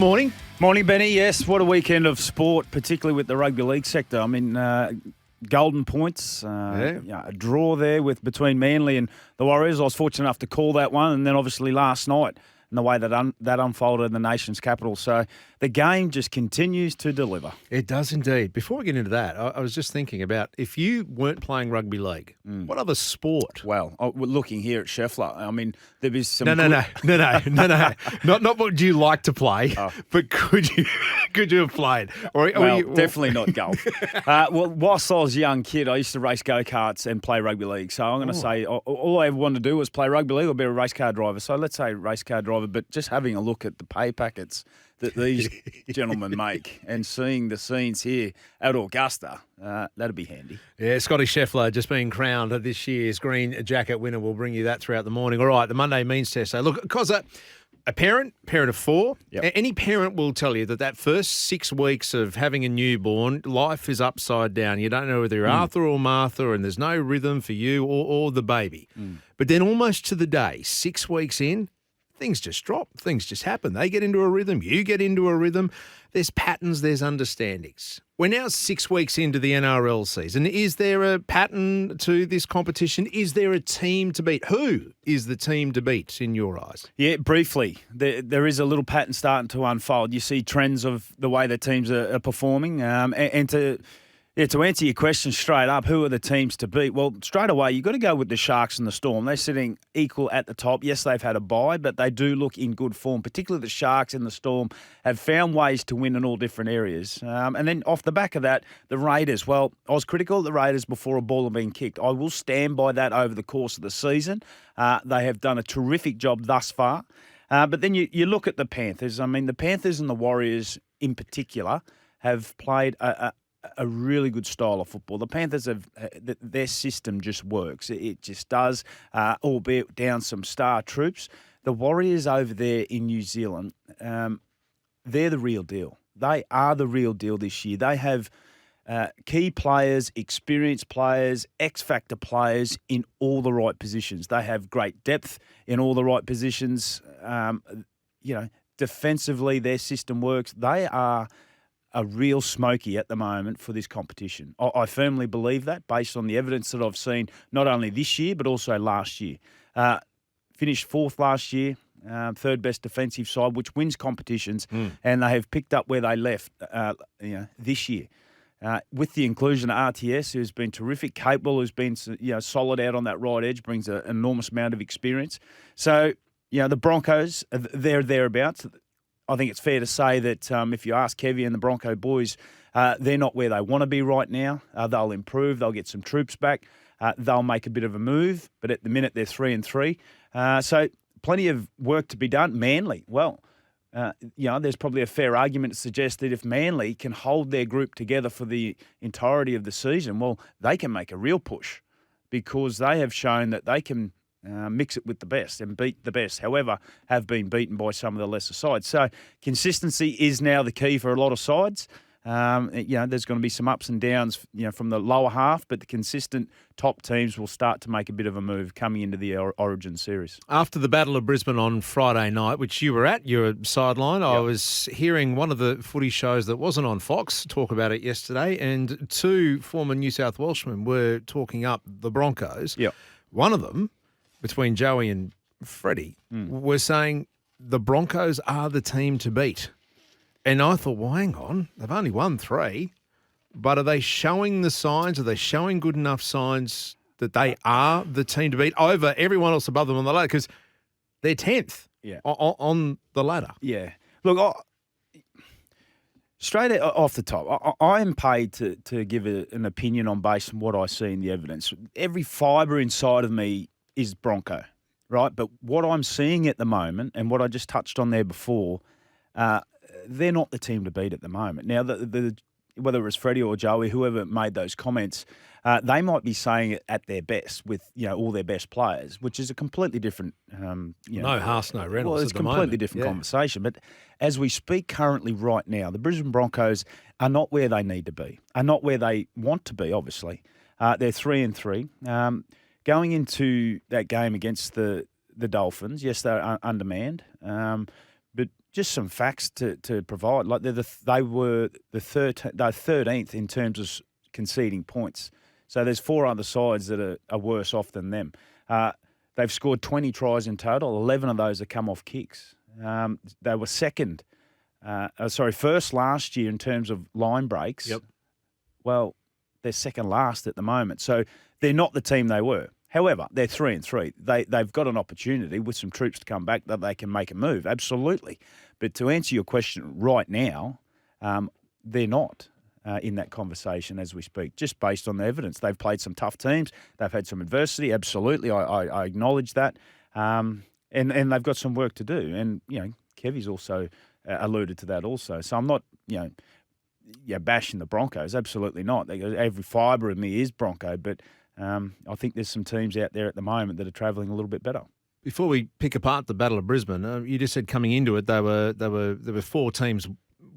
Morning. Morning, Benny. Yes, what a weekend of sport, particularly with the rugby league sector. I mean, golden points, a draw there between Manly and the Warriors. I was fortunate enough to call that one, and then obviously last night and the way that unfolded in the nation's capital. So the game just continues to deliver. It does indeed. Before we get into that, I was just thinking about if you weren't playing rugby league, what other sport? Well, we're looking here at Scheffler. I mean, there is some... No. Not what you like to play, but could you have played? Definitely not golf. Whilst I was a young kid, I used to race go-karts and play rugby league. So I'm going to say all I ever wanted to do was play rugby league or be a race car driver. So let's say race car driver, but just having a look at the pay packets that these gentlemen make and seeing the scenes here at Augusta, that'd be handy. Yeah, Scotty Scheffler just being crowned this year's green jacket winner. We'll bring you that throughout the morning. All right, the Monday means test. So look, because a parent of four, any parent will tell you that first 6 weeks of having a newborn, life is upside down. You don't know whether you're Arthur or Martha, and there's no rhythm for you or the baby. But then almost to the day, 6 weeks in, things just drop. Things just happen. They get into a rhythm. You get into a rhythm. There's patterns. There's understandings. We're now 6 weeks into the NRL season. Is there a pattern to this competition? Is there a team to beat? Who is the team to beat in your eyes? Yeah, briefly, there is a little pattern starting to unfold. You see trends of the way the teams are performing. To answer your question straight up, who are the teams to beat? Well, straight away, you've got to go with the Sharks and the Storm. They're sitting equal at the top. Yes, they've had a bye, but they do look in good form. Particularly the Sharks and the Storm have found ways to win in all different areas. And then off the back of that, the Raiders. Well, I was critical of the Raiders before a ball had been kicked. I will stand by that over the course of the season. They have done a terrific job thus far. But then you look at the Panthers. I mean, the Panthers and the Warriors in particular have played a really good style of football. The Panthers their system just works. It just does, albeit down some star troops. The Warriors over there in New Zealand, they're the real deal. They are the real deal this year. They have key players, experienced players, X-factor players in all the right positions. They have great depth in all the right positions. Defensively, their system works. They are a real smoky at the moment for this competition. I firmly believe that based on the evidence that I've seen, not only this year, but also last year. Finished fourth last year, third best defensive side, which wins competitions, and they have picked up where they left this year. With the inclusion of RTS, who's been terrific, capable, who's been solid out on that right edge, brings an enormous amount of experience. So, the Broncos, they're thereabouts. I think it's fair to say that if you ask Kevy and the Bronco boys, they're not where they want to be right now. They'll improve. They'll get some troops back. They'll make a bit of a move. But at the minute, they're 3-3. So plenty of work to be done. Manly, well, there's probably a fair argument to suggest that if Manly can hold their group together for the entirety of the season, well, they can make a real push because they have shown that they can mix it with the best and beat the best, however, have been beaten by some of the lesser sides. So consistency is now the key for a lot of sides. There's going to be some ups and downs, from the lower half, but the consistent top teams will start to make a bit of a move coming into the Origin series. After the Battle of Brisbane on Friday night, which you were at, you were sideline, I was hearing one of the footy shows that wasn't on Fox talk about it yesterday, and two former New South Welshmen were talking up the Broncos. Yep. One of them, between Joey and Freddie, were saying the Broncos are the team to beat. And I thought, well, hang on, they've only won 3, but are they showing the signs? Are they showing good enough signs that they are the team to beat over everyone else above them on the ladder? Because they're 10th on the ladder. Yeah. Look, straight off the top, I am paid to give an opinion on based on what I see in the evidence. Every fibre inside of me is Bronco, right? But what I'm seeing at the moment, and what I just touched on there before, they're not the team to beat at the moment. Now, whether it was Freddie or Joey, whoever made those comments, they might be saying it at their best with all their best players, which is a completely different. No Haas, no Reynolds. Well, it's a completely different conversation. But as we speak currently, right now, the Brisbane Broncos are not where they need to be, are not where they want to be. Obviously, they're 3-3. Going into that game against the Dolphins, yes, they're undermanned. But just some facts to provide. Like they were 13th in terms of conceding points. So there's 4 other sides that are worse off than them. They've scored 20 tries in total. 11 of those have come off kicks. They were first last year in terms of line breaks. Yep. Well, they're second last at the moment. So they're not the team they were. However, they're 3-3. They've got an opportunity with some troops to come back that they can make a move, absolutely. But to answer your question right now, they're not in that conversation as we speak, just based on the evidence. They've played some tough teams. They've had some adversity, absolutely. I acknowledge that. And they've got some work to do. And, Kevy's also alluded to that also. So I'm not, bashing the Broncos, absolutely not. Every fibre of me is Bronco, but I think there's some teams out there at the moment that are travelling a little bit better. Before we pick apart the Battle of Brisbane, you just said coming into it, there were 4 teams,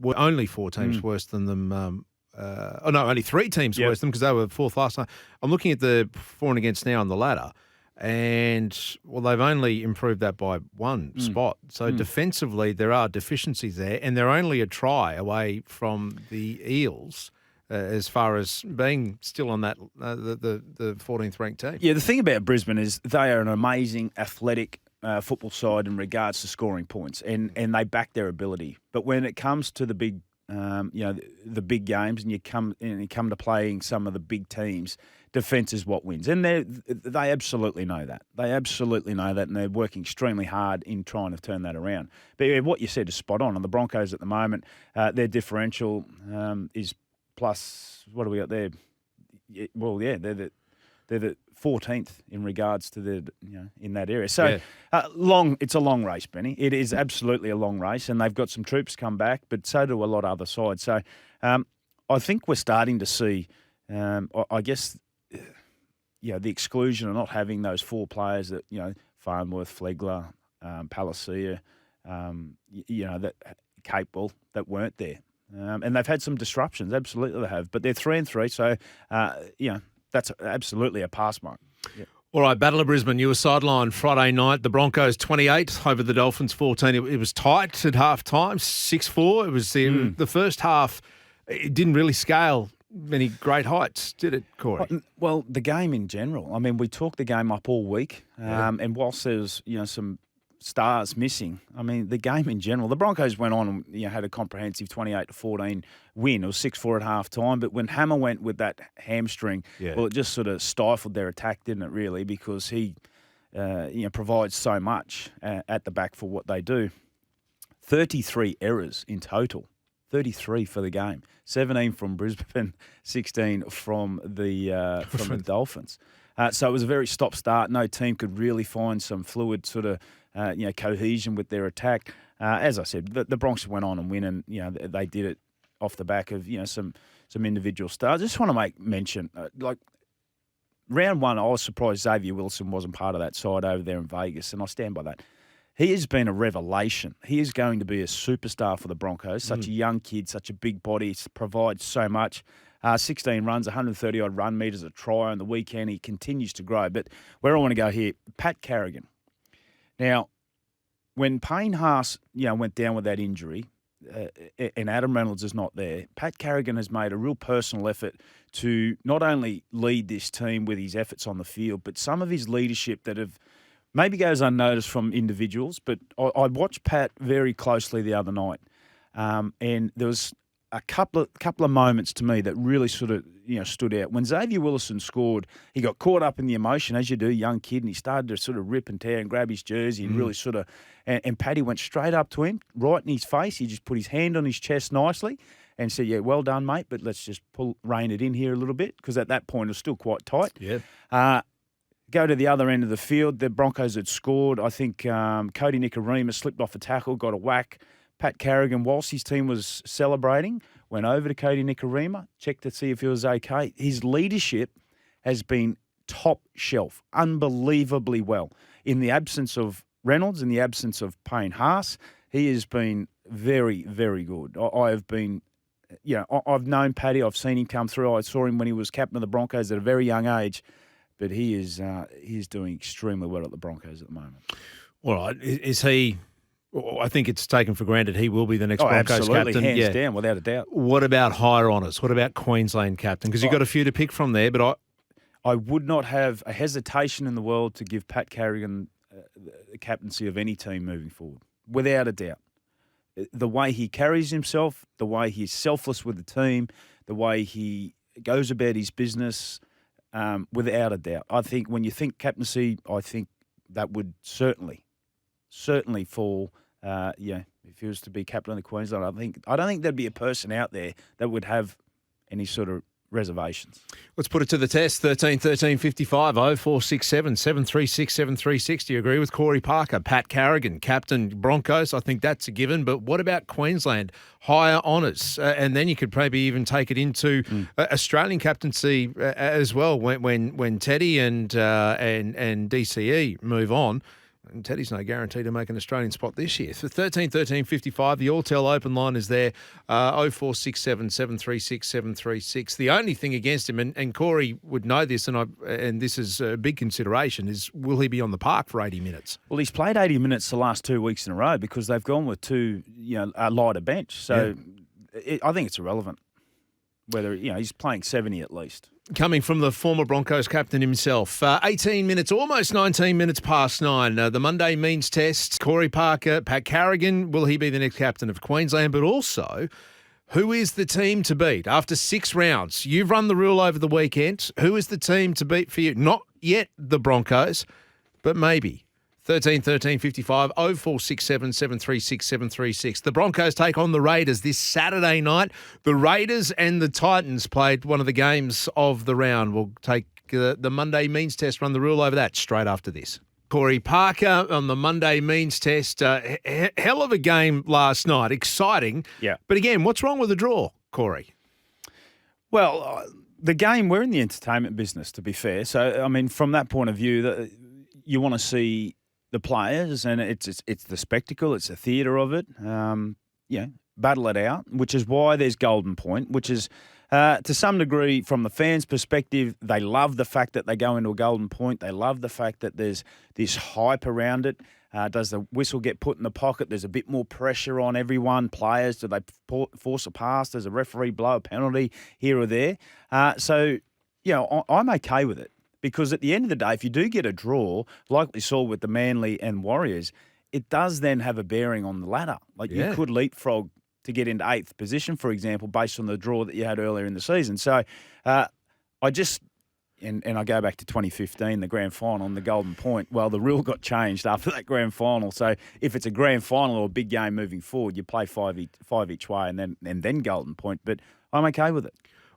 only 4 teams worse than them. Only 3 teams worse than them because they were 4th last night. I'm looking at the for and against now on the ladder, and they've only improved that by 1 spot. So defensively, there are deficiencies there, and they're only a try away from the Eels. As far as being still on that the 14th ranked team. Yeah, the thing about Brisbane is they are an amazing athletic football side in regards to scoring points, and they back their ability. But when it comes to the big, the big games, and you come to playing some of the big teams, defence is what wins, and they absolutely know that. They absolutely know that, and they're working extremely hard in trying to turn that around. But yeah, what you said is spot on. And the Broncos at the moment, their differential is plus, what do we got there? Well, yeah, they're the 14th in regards to in that area. So it's a long race, Benny. It is absolutely a long race, and they've got some troops come back, but so do a lot of other sides. So I think we're starting to see, I guess, the exclusion of not having those 4 players that, Farnworth, Flegler, Palacia, that capable that weren't there. And they've had some disruptions, absolutely they have. But they're 3-3, so, that's absolutely a pass mark. Yeah. All right, Battle of Brisbane, you were sidelined Friday night. The Broncos 28 over the Dolphins 14. It was tight at half-time, 6-4. It was the first half. It didn't really scale many great heights, did it, Corey? Well, the game in general. I mean, we talked the game up all week, and whilst there's, some stars missing. I mean, the game in general, the Broncos went on and had a comprehensive 28-14 win. It was 6-4 at half time, but when Hammer went with that hamstring, well, it just sort of stifled their attack, didn't it, really, because he provides so much at the back for what they do. 33 errors in total. 33 for the game. 17 from Brisbane, 16 from the Dolphins. So it was a very stop-start. No team could really find some fluid sort of cohesion with their attack. As I said, the Broncos went on and win, and they did it off the back of some individual stars. I just want to make mention, round 1, I was surprised Xavier Wilson wasn't part of that side over there in Vegas, and I stand by that. He has been a revelation. He is going to be a superstar for the Broncos. Such a young kid, such a big body, provides so much. 16 runs, 130-odd run metres, a try on the weekend. He continues to grow. But where I want to go here, Pat Carrigan. Now, when Payne Haas, went down with that injury, and Adam Reynolds is not there, Pat Carrigan has made a real personal effort to not only lead this team with his efforts on the field, but some of his leadership that have maybe goes unnoticed from individuals. But I watched Pat very closely the other night, and there was a couple of moments to me that really sort of stood out. When Xavier Willison scored, he got caught up in the emotion, as you do, young kid, and he started to sort of rip and tear and grab his jersey and really sort of. And Paddy went straight up to him, right in his face. He just put his hand on his chest nicely and said, "Yeah, well done, mate, but let's just rein it in here a little bit," because at that point it was still quite tight. Yeah. Go to the other end of the field. The Broncos had scored. I think Cody Nikorima slipped off a tackle, got a whack. Pat Carrigan, whilst his team was celebrating, went over to Cody Nikorima, checked to see if he was okay. His leadership has been top shelf, unbelievably well. In the absence of Reynolds, in the absence of Payne Haas, he has been very, very good. I've known Paddy. I've seen him come through. I saw him when he was captain of the Broncos at a very young age, but he is doing extremely well at the Broncos at the moment. All right. Is he Well, I think it's taken for granted he will be the next Oh, Broncos absolutely, captain. hands down, without a doubt. What about higher honours? What about Queensland captain? Because you've got a few to pick from there, but I would not have a hesitation in the world to give Pat Carrigan the captaincy of any team moving forward, without a doubt. The way he carries himself, the way he's selfless with the team, the way he goes about his business, without a doubt. I think when you think captaincy, I think that would certainly fall. If he was to be captain of the Queensland, I don't think there'd be a person out there that would have any sort of reservations. let's put it to the test. 13 13 55 0467 736 736. Do you agree with Corey Parker? Pat Carrigan, captain Broncos. I think that's a given. But what about Queensland? Higher honours. And then you could maybe even take it into Australian captaincy as well when Teddy and DCE move on. And Teddy's no guarantee to make an Australian spot this year. So 13 13 55, the Alltel open line is there, 0467 736 736. The only thing against him, and Corey would know this, and this is a big consideration, is will he be on the park for 80 minutes? Well, he's played 80 minutes the last 2 weeks in a row because they've gone with a lighter bench. So I think it's irrelevant whether, he's playing 70 at least. Coming from the former Broncos captain himself, 18 minutes, almost 19 minutes past 9. The Monday means test. Corey Parker, Pat Carrigan, will he be the next captain of Queensland? But also, who is the team to beat after 6 rounds? You've run the rule over the weekend. Who is the team to beat for you? Not yet the Broncos, but maybe. 13 13 55 0467 736 736. The Broncos take on the Raiders this Saturday night. The Raiders and the Titans played one of the games of the round. We'll take the Monday means test, run the rule over that straight after this. Corey Parker on the Monday means test. Hell of a game last night. Exciting. Yeah. But again, what's wrong with the draw, Corey? Well, the game, we're in the entertainment business, to be fair. So, I mean, from that point of view, you want to see the players, and it's the spectacle, it's the theatre of it. Battle it out, which is why there's Golden Point, which is to some degree, from the fans' perspective, they love the fact that they go into a Golden Point. They love the fact that there's this hype around it. Does the whistle get put in the pocket? There's a bit more pressure on everyone. Players, do they force a pass? Does a referee blow a penalty here or there? I'm okay with it. Because at the end of the day, if you do get a draw, like we saw with the Manly and Warriors, it does then have a bearing on the ladder. You could leapfrog to get into 8th position, for example, based on the draw that you had earlier in the season. So I go back to 2015, the grand final on the Golden Point. Well, the rule got changed after that grand final. So if it's a grand final or a big game moving forward, you play five each way and then Golden Point. But I'm okay with it.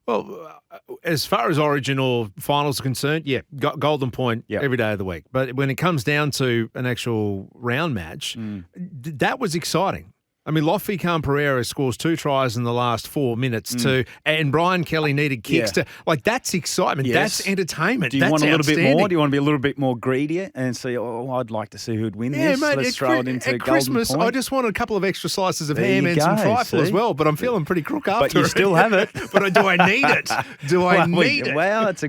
Well, as far as Origin or finals are concerned, Golden Point every day of the week. But when it comes down to an actual round match, that was exciting. I mean, Lofty Pereira scores 2 tries in the last 4 minutes and Brian Kelly needed kicks to, that's excitement. Yes. That's entertainment. Do you want a little bit more? Do you want to be a little bit more greedier and say, I'd like to see who'd win this? Mate, Let's throw it into at Golden Christmas, Point. I just want a couple of extra slices of There ham you and some go, trifle as see? well, but I'm feeling pretty crook after But you still have it. But do I need it? Do I need it? Well, it's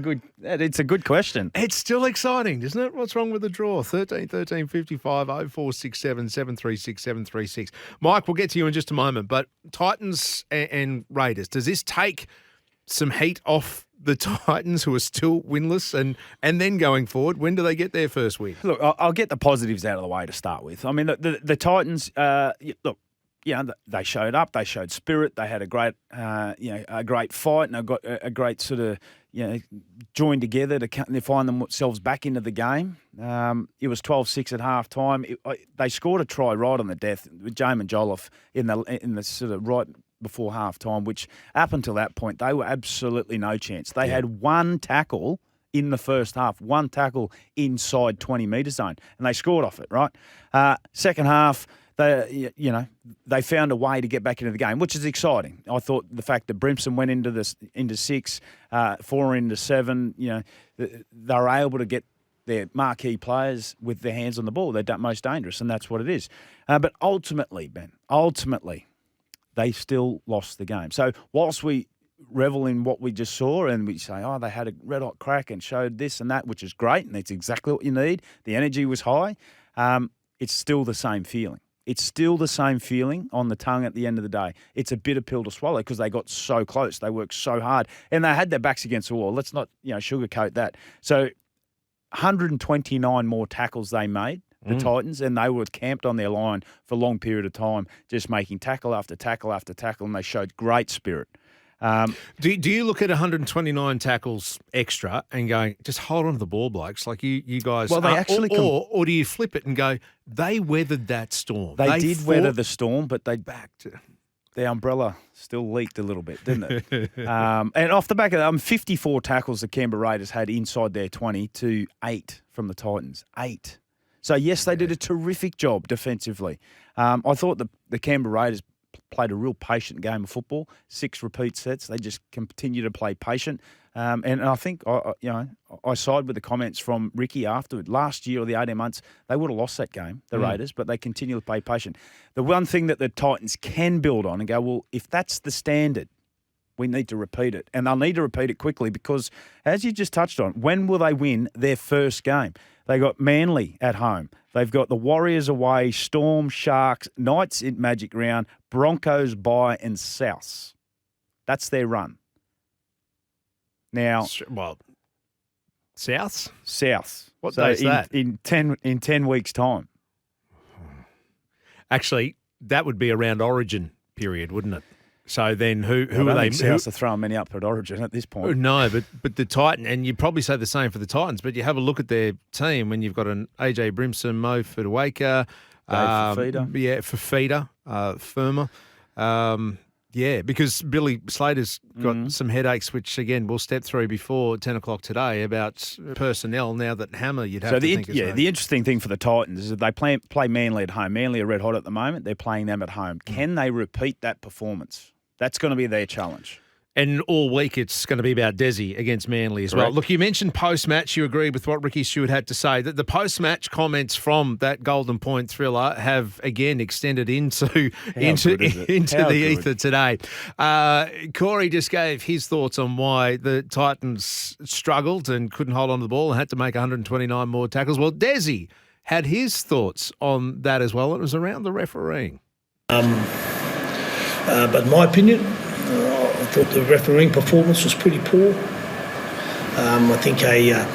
a good question. It's still exciting, isn't it? What's wrong with the draw? 13 13 55 0467 736 736. Mike, we'll get to you in just a moment, but Titans and Raiders, does this take some heat off the Titans, who are still winless, and then going forward, when do they get their first win? Look, I'll get the positives out of the way to start with. I mean, the Titans, they showed up, they showed spirit, they had a great fight, and they got a great sort of, joined together to find themselves back into the game. It was 12-6 at half time. They scored a try right on the death with Jamin Jolliffe in the sort of right before half time, which up until that point, they were absolutely no chance. They had one tackle in the first half, one tackle inside 20-metre zone, and they scored off it, right? Second half, they found a way to get back into the game, which is exciting. I thought the fact that Brimson went into 6, 4 into 7, they were able to get their marquee players with their hands on the ball. They're most dangerous, and that's what it is. But ultimately, Ben, they still lost the game. So whilst we revel in what we just saw and we say, they had a red-hot crack and showed this and that, which is great, and that's exactly what you need. The energy was high. It's still the same feeling. it's still the same feeling on the tongue at the end of the day. It's a bitter pill to swallow because they got so close. They worked so hard and they had their backs against the wall. Let's not, sugarcoat that. So 129 more tackles they made, the Titans, and they were camped on their line for a long period of time, just making tackle after tackle after tackle, and they showed great spirit. Do you look at 129 tackles extra and go, just hold on to the ball, blokes, like you guys? Well, they actually or do you flip it and go, they weathered that storm? They did weather the storm, but they backed. The umbrella still leaked a little bit, didn't it? And off the back of that, 54 tackles the Canberra Raiders had inside their 20 to 8 from the Titans. 8. So, yes, they did a terrific job defensively. I thought the Canberra Raiders played a real patient game of football. 6 repeat sets. They just continue to play patient. And I think, I side with the comments from Ricky afterward. Last year or the 18 months, they would have lost that game, the Raiders, but they continue to play patient. The one thing that the Titans can build on and go, well, if that's the standard, we need to repeat it. And they'll need to repeat it quickly because, as you just touched on, when will they win their first game? They got Manly at home. They've got the Warriors away, Storm, Sharks, Knights in Magic Round, Broncos bye, and Souths. That's their run. Now, Souths. What so day is that? In 10 weeks' time. Actually, that would be around Origin period, wouldn't it? So then who are they? Souths are throwing many up at Origin at this point. No, but the Titan, and you'd probably say the same for the Titans, but you have a look at their team when you've got an AJ Brimson, Mo Fedawaka, Fafita, Firma. Because Billy Slater's got some headaches, which, again, we'll step through before 10 o'clock today about personnel now that Hammer you'd have to think. The interesting thing for the Titans is that they play Manly at home. Manly are red hot at the moment. They're playing them at home. Can they repeat that performance? That's going to be their challenge. And all week it's going to be about Desi against Manly as well. Look, you mentioned post-match. You agreed with what Ricky Stewart had to say. That the post-match comments from that Golden Point thriller have, again, extended into the ether today. Corey just gave his thoughts on why the Titans struggled and couldn't hold on to the ball and had to make 129 more tackles. Well, Desi had his thoughts on that as well. It was around the refereeing. But in my opinion, I thought the refereeing performance was pretty poor. I think a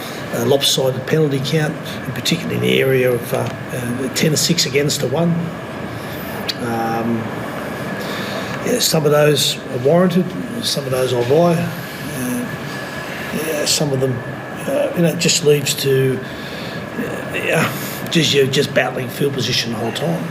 lopsided penalty count, particularly in the area of 10-6 against 1. Some of those are warranted, some of those I'll buy. Some of them, just leads to just battling field position the whole time.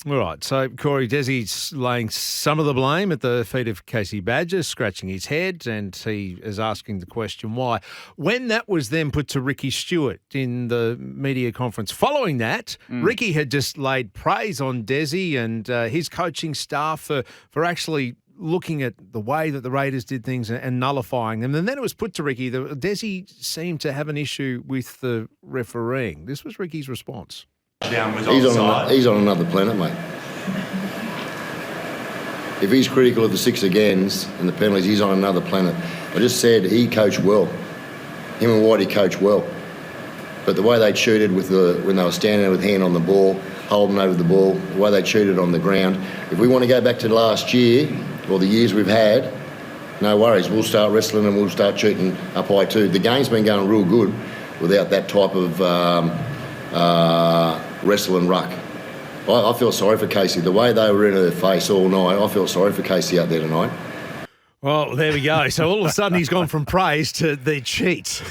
All right, so Corey, Desi's laying some of the blame at the feet of Casey Badger, scratching his head, and he is asking the question why. When that was then put to Ricky Stewart in the media conference following that, Ricky had just laid praise on Desi and his coaching staff for actually looking at the way that the Raiders did things and nullifying them. And then it was put to Ricky that Desi seemed to have an issue with the refereeing. This was Ricky's response. He's on another planet, mate. If he's critical of the 6 agains and the penalties, he's on another planet. I just said he coached well. Him and Whitey coached well. But the way they cheated when they were standing there with hand on the ball, holding over the ball, the way they cheated on the ground. If we want to go back to last year or the years we've had, no worries. We'll start wrestling and we'll start cheating up high too. The game's been going real good without that type of wrestle and ruck. I feel sorry for Casey. The way they were in her face all night, I feel sorry for Casey out there tonight. Well, there we go. So all of a sudden he's gone from praise to the cheats.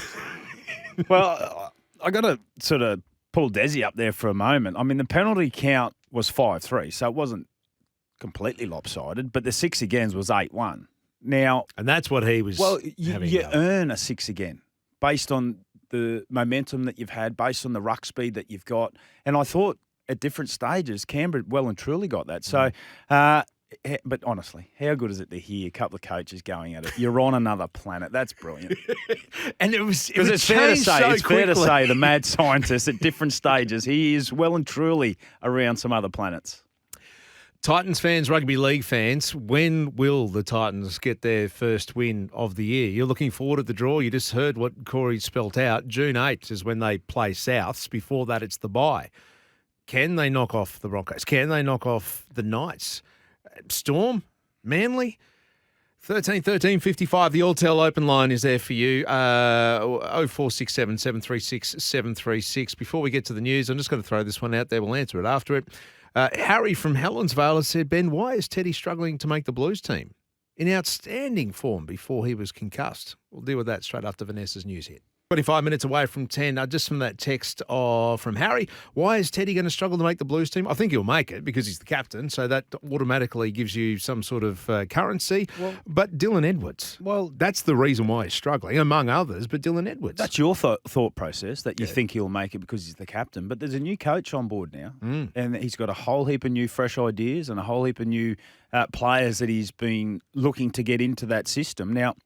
Well, I got to sort of pull Desi up there for a moment. I mean, the penalty count was 5-3, so it wasn't completely lopsided, but the 6 agains was 8-1. Now, and that's what he was. Well, you earn a 6 again based on the momentum that you've had, based on the ruck speed that you've got. And I thought at different stages, Canberra well and truly got that. So, but honestly, how good is it to hear a couple of coaches going at it? You're on another planet. That's brilliant. And it's fair to say the mad scientist at different stages, he is well and truly around some other planets. Titans fans, rugby league fans, when will the Titans get their first win of the year? You're looking forward to the draw. You just heard what Corey spelt out. June 8th is when they play Souths. Before that, it's the bye. Can they knock off the Broncos? Can they knock off the Knights? Storm? Manly? 13 55. The Alltel open line is there for you. 0467 736 736. Before we get to the news, I'm just going to throw this one out there. We'll answer it after it. Harry from Helensvale has said, Ben, why is Teddy struggling to make the Blues team? In outstanding form before he was concussed. We'll deal with that straight after Vanessa's news hit. 25 minutes away from 10. Just from that text from Harry, why is Teddy going to struggle to make the Blues team? I think he'll make it because he's the captain, so that automatically gives you some sort of currency. Well, but Dylan Edwards, that's the reason why he's struggling, among others, but Dylan Edwards. That's your thought process, that you think he'll make it because he's the captain. But there's a new coach on board now, and he's got a whole heap of new fresh ideas and a whole heap of new players that he's been looking to get into that system. Now,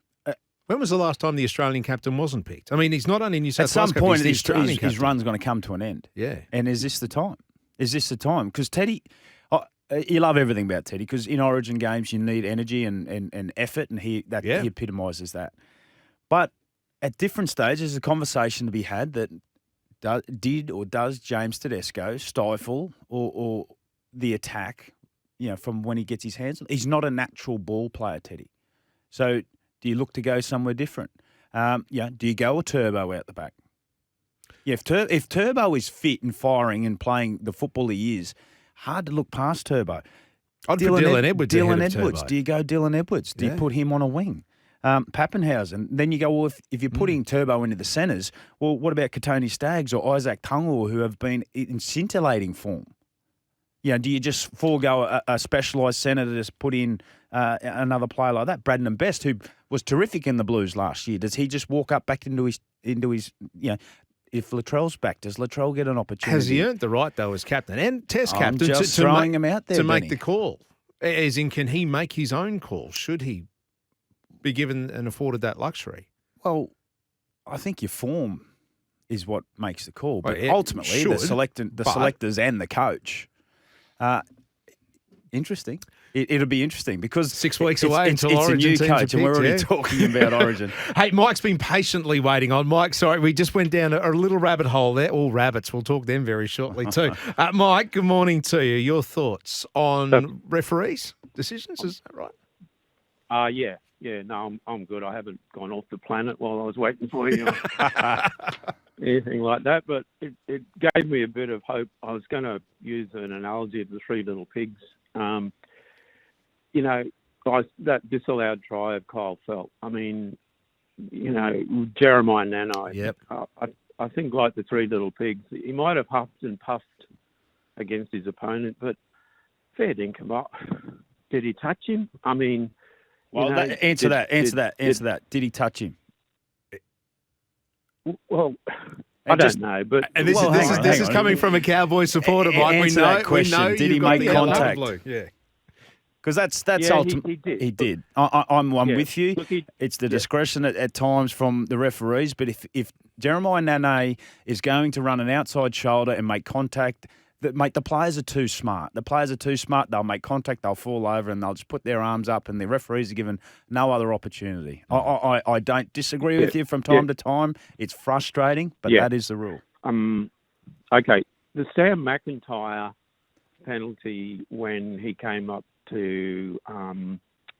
when was the last time the Australian captain wasn't picked? I mean, he's not only New South At Wales some point, captain, his run's going to come to an end. Yeah. And is this the time? Is this the time? Because Teddy, you love everything about Teddy because in Origin games you need energy and effort, and he epitomises that. But at different stages, there's a conversation to be had that does James Tedesco stifle or the attack, from when he gets his hands on? He's not a natural ball player, Teddy. So do you look to go somewhere different? Do you go a Turbo out the back? Yeah, if Turbo is fit and firing and playing the football he is, hard to look past Turbo. I'd put Dylan Edwards ahead of Edwards. Turbo. Do you go Dylan Edwards? Do you put him on a wing? Pappenhausen. Then you go, well, if you're putting Turbo into the centres, well, what about Katoni Staggs or Isaac Tungal, who have been in scintillating form? Do you just forego a specialised centre to just put in another player like that? Bradman Best, who was terrific in the Blues last year, does he just walk up back into his if Latrell's back, does Latrell get an opportunity? Has he earned the right, though, as captain and Test captain just throwing him out there, to make the call? As in, can he make his own call? Should he be given and afforded that luxury? Well, I think your form is what makes the call. But ultimately, the selectors and the coach. Interesting. It'll be interesting because 6 weeks away until it's Origin a new coach, and we're already yeah. talking about Origin. Hey, Mike's been patiently waiting on. Mike, sorry, we just went down a little rabbit hole there. All rabbits. We'll talk them very shortly too. Mike, good morning to you. Your thoughts on referees' decisions? Is that right? Yeah. No, I'm good. I haven't gone off the planet while I was waiting for you. Anything like that, but it gave me a bit of hope. I was going to use an analogy of the Three Little Pigs. Guys, that disallowed try of Kyle Felt. I mean, Jeremiah Nanai. Yep. I think like the Three Little Pigs, he might have huffed and puffed against his opponent, but fair dinkum. Did he touch him? I mean, answer that. Did he touch him? Well, I don't know, but and this is coming from a Cowboy supporter, Mike. Answer that question. Did he make contact? Yeah, because that's ultimately he did. I'm with you. Look, it's the discretion at times from the referees, but if Jeremiah Nane is going to run an outside shoulder and make contact, the players are too smart. The players are too smart. They'll make contact, they'll fall over, and they'll just put their arms up, and the referees are given no other opportunity. I don't disagree with you from time to time. It's frustrating, but that is the rule. Okay. The Sam McIntyre penalty when he came up to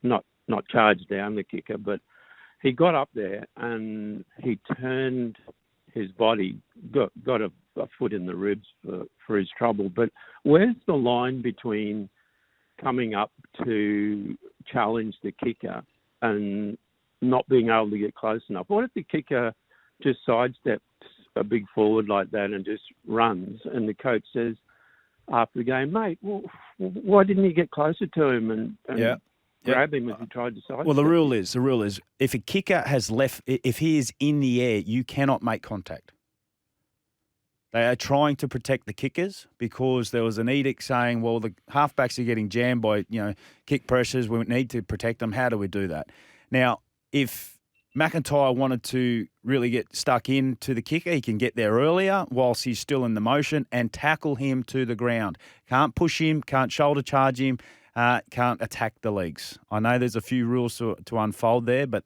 not charge down the kicker, but he got up there and he turned his body, got a foot in the ribs for his trouble. But where's the line between coming up to challenge the kicker and not being able to get close enough? What if the kicker just sidesteps a big forward like that and just runs, and the coach says after the game, mate, well, why didn't you get closer to him and grab him as he tried to sidestep? Well, the rule is if a kicker has if he is in the air, you cannot make contact. They are trying to protect the kickers because there was an edict saying, well, the halfbacks are getting jammed by, kick pressures. We need to protect them. How do we do that? Now, if McIntyre wanted to really get stuck into the kicker, he can get there earlier whilst he's still in the motion and tackle him to the ground. Can't push him, can't shoulder charge him. can't attack the legs. I know there's a few rules to unfold there, but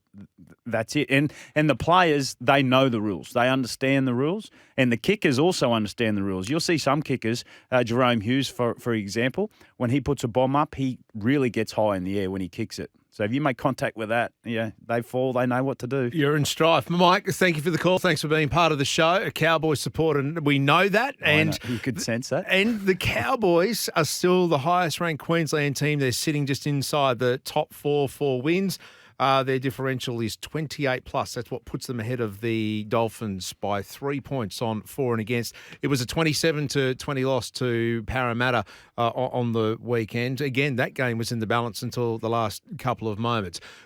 that's it. And the players, they know the rules. They understand the rules. And the kickers also understand the rules. You'll see some kickers, Jerome Hughes, for example, when he puts a bomb up, he really gets high in the air when he kicks it. So if you make contact with that, they fall. They know what to do. You're in strife. Mike, thank you for the call. Thanks for being part of the show. A Cowboys supporter, and we know that. And you could sense that. And the Cowboys are still the highest-ranked Queensland team. They're sitting just inside the top 4 wins. Their differential is 28 plus. That's what puts them ahead of the Dolphins by 3 points on for and against. It was a 27-20 loss to Parramatta on the weekend. Again, that game was in the balance until the last couple of moments.